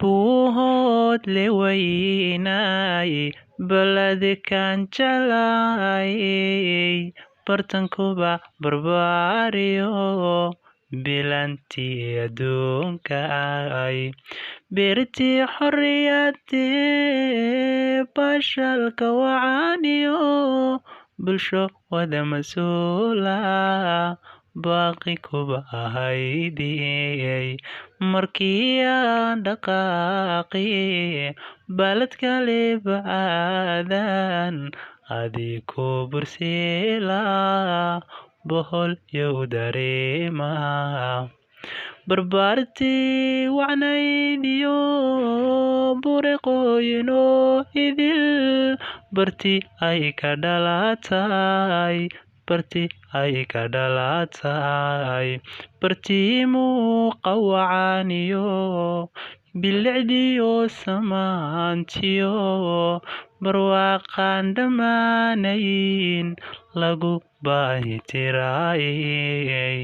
buuhoodle weynaay baladkan jalaay bartankuba barbaariyo bilantii adduunka ay beertii xorriyadii bashalka wacaaniyo bulsho wada mas-uula baaqi kuba ahaydiyey markii aan dhaqaaqi balad kale bacaadan adii ku bursila bohol yow dareema barbaartii wacnaydiyo bureqooyino idil barti ay ka dhalatay bartii muuqawacaaniyo bilicdiyo samaantiyo barwaaqaan dhammaanayn lagu baahi tiraayay